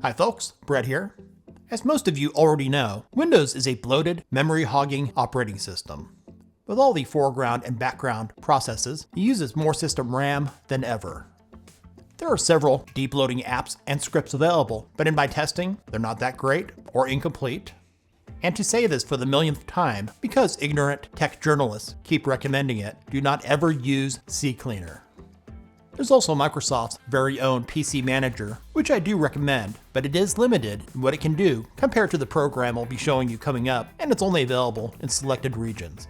Hi folks, Brett here. As most of you already know, Windows is a bloated, memory-hogging operating system. With all the foreground and background processes, it uses more system RAM than ever. There are several deep loading apps and scripts available, but in my testing, they're not that great or incomplete. And to say this for the millionth time, because ignorant tech journalists keep recommending it, do not ever use CCleaner. There's also Microsoft's very own PC Manager, which I do recommend, but it is limited in what it can do compared to the program I'll be showing you coming up, and it's only available in selected regions.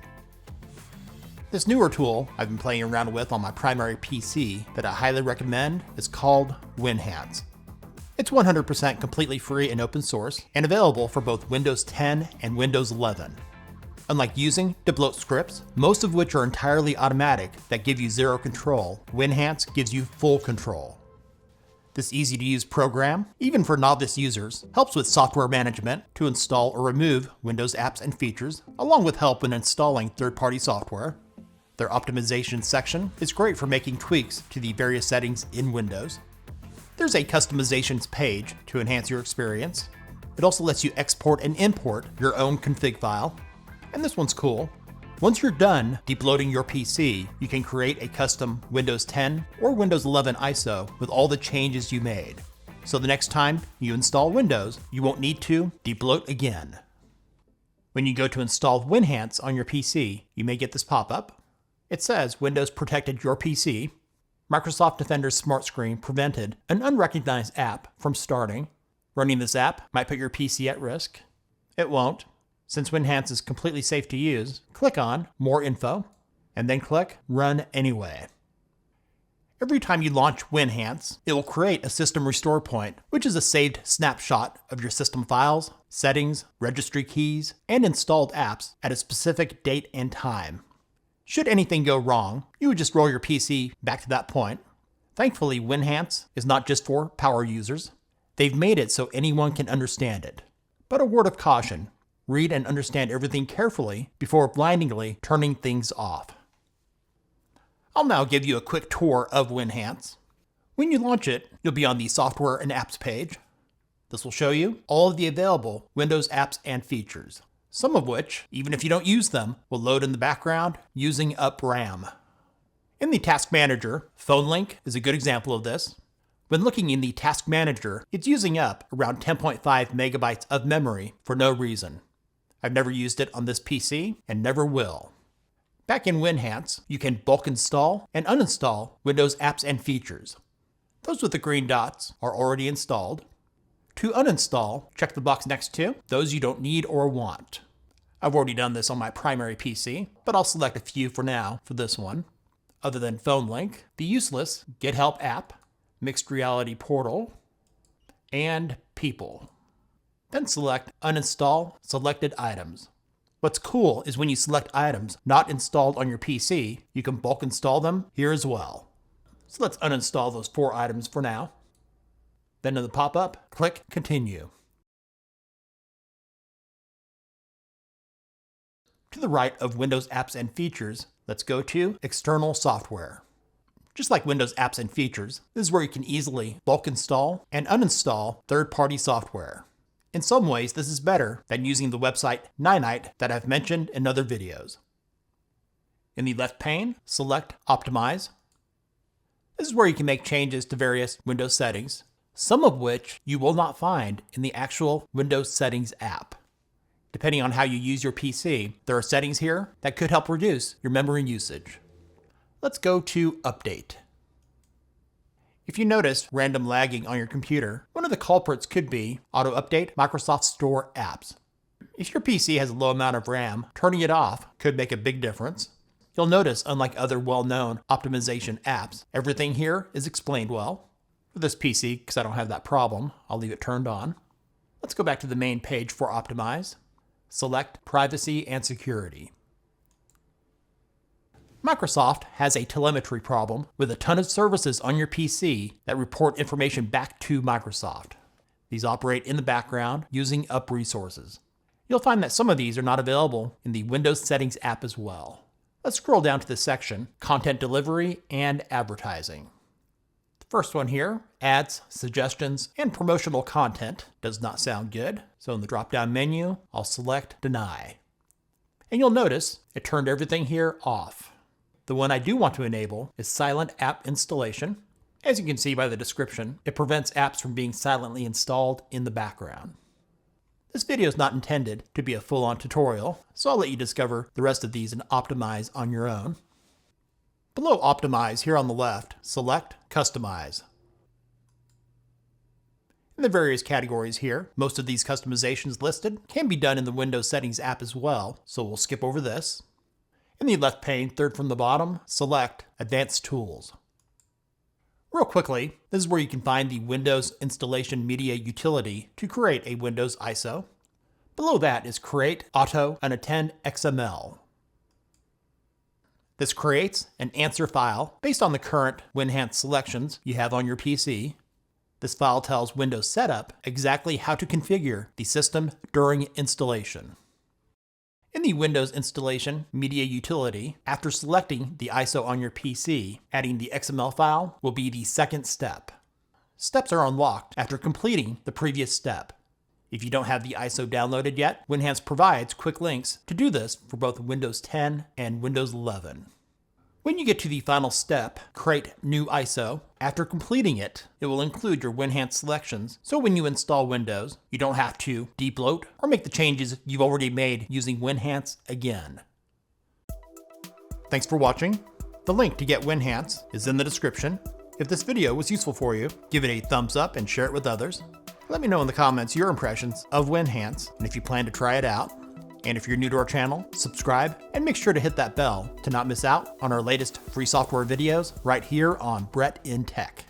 This newer tool I've been playing around with on my primary PC that I highly recommend is called Winhance. It's 100% completely free and open source, and available for both Windows 10 and Windows 11. Unlike using debloat scripts, most of which are entirely automatic that give you zero control, Winhance gives you full control. This easy-to-use program, even for novice users, helps with software management to install or remove Windows apps and features, along with help when installing third-party software. Their optimization section is great for making tweaks to the various settings in Windows. There's a customizations page to enhance your experience. It also lets you export and import your own config file. And this one's cool. Once you're done debloating your PC, you can create a custom Windows 10 or Windows 11 ISO with all the changes you made. So the next time you install Windows, you won't need to debloat again. When you go to install Winhance on your PC, you may get this pop-up. It says Windows protected your PC. Microsoft Defender's Smart Screen prevented an unrecognized app from starting. Running this app might put your PC at risk. It won't. Since Winhance is completely safe to use, click on More Info, and then click Run Anyway. Every time you launch Winhance, it will create a system restore point, which is a saved snapshot of your system files, settings, registry keys, and installed apps at a specific date and time. Should anything go wrong, you would just roll your PC back to that point. Thankfully, Winhance is not just for power users. They've made it so anyone can understand it. But a word of caution. Read and understand everything carefully before blindly turning things off. I'll now give you a quick tour of Winhance. When you launch it, you'll be on the Software and Apps page. This will show you all of the available Windows apps and features, some of which, even if you don't use them, will load in the background using up RAM. In the Task Manager, PhoneLink is a good example of this. When looking in the Task Manager, it's using up around 10.5 megabytes of memory for no reason. I've never used it on this PC and never will. Back in Winhance, you can bulk install and uninstall Windows apps and features. Those with the green dots are already installed. To uninstall, check the box next to those you don't need or want. I've already done this on my primary PC, but I'll select a few for now for this one. Other than PhoneLink, the useless Get Help app, Mixed Reality Portal, and People. Then select Uninstall Selected Items. What's cool is when you select items not installed on your PC, you can bulk install them here as well. So let's uninstall those 4 items for now. Then in the pop-up, click Continue. To the right of Windows Apps and Features, let's go to External Software. Just like Windows Apps and Features, this is where you can easily bulk install and uninstall third-party software. In some ways, this is better than using the website Ninite that I've mentioned in other videos. In the left pane, select Optimize. This is where you can make changes to various Windows settings, some of which you will not find in the actual Windows Settings app. Depending on how you use your PC, there are settings here that could help reduce your memory usage. Let's go to Update. If you notice random lagging on your computer, one of the culprits could be auto-update Microsoft Store apps. If your PC has a low amount of RAM, turning it off could make a big difference. You'll notice, unlike other well-known optimization apps, everything here is explained well. For this PC, because I don't have that problem, I'll leave it turned on. Let's go back to the main page for Optimize. Select Privacy and Security. Microsoft has a telemetry problem with a ton of services on your PC that report information back to Microsoft. These operate in the background using up resources. You'll find that some of these are not available in the Windows Settings app as well. Let's scroll down to the section Content Delivery and Advertising. First one here, ads, suggestions, and promotional content does not sound good. So in the drop-down menu, I'll select deny. And you'll notice it turned everything here off. The one I do want to enable is silent app installation. As you can see by the description, it prevents apps from being silently installed in the background. This video is not intended to be a full-on tutorial, so I'll let you discover the rest of these and optimize on your own. Below Optimize, here on the left, select Customize. In the various categories here, most of these customizations listed can be done in the Windows Settings app as well, so we'll skip over this. In the left pane, third from the bottom, select Advanced Tools. Real quickly, this is where you can find the Windows Installation Media utility to create a Windows ISO. Below that is Create Auto Unattend XML. This creates an answer file based on the current Winhance selections you have on your PC. This file tells Windows Setup exactly how to configure the system during installation. In the Windows Installation Media utility, after selecting the ISO on your PC, adding the XML file will be the second step. Steps are unlocked after completing the previous step. If you don't have the ISO downloaded yet, Winhance provides quick links to do this for both Windows 10 and Windows 11. When you get to the final step, Create New ISO, after completing it, it will include your Winhance selections, so when you install Windows, you don't have to debloat or make the changes you've already made using Winhance again. Thanks for watching. The link to get Winhance is in the description. If this video was useful for you, give it a thumbs up and share it with others. Let me know in the comments your impressions of Winhance and if you plan to try it out. And if you're new to our channel, subscribe and make sure to hit that bell to not miss out on our latest free software videos right here on Brett in Tech.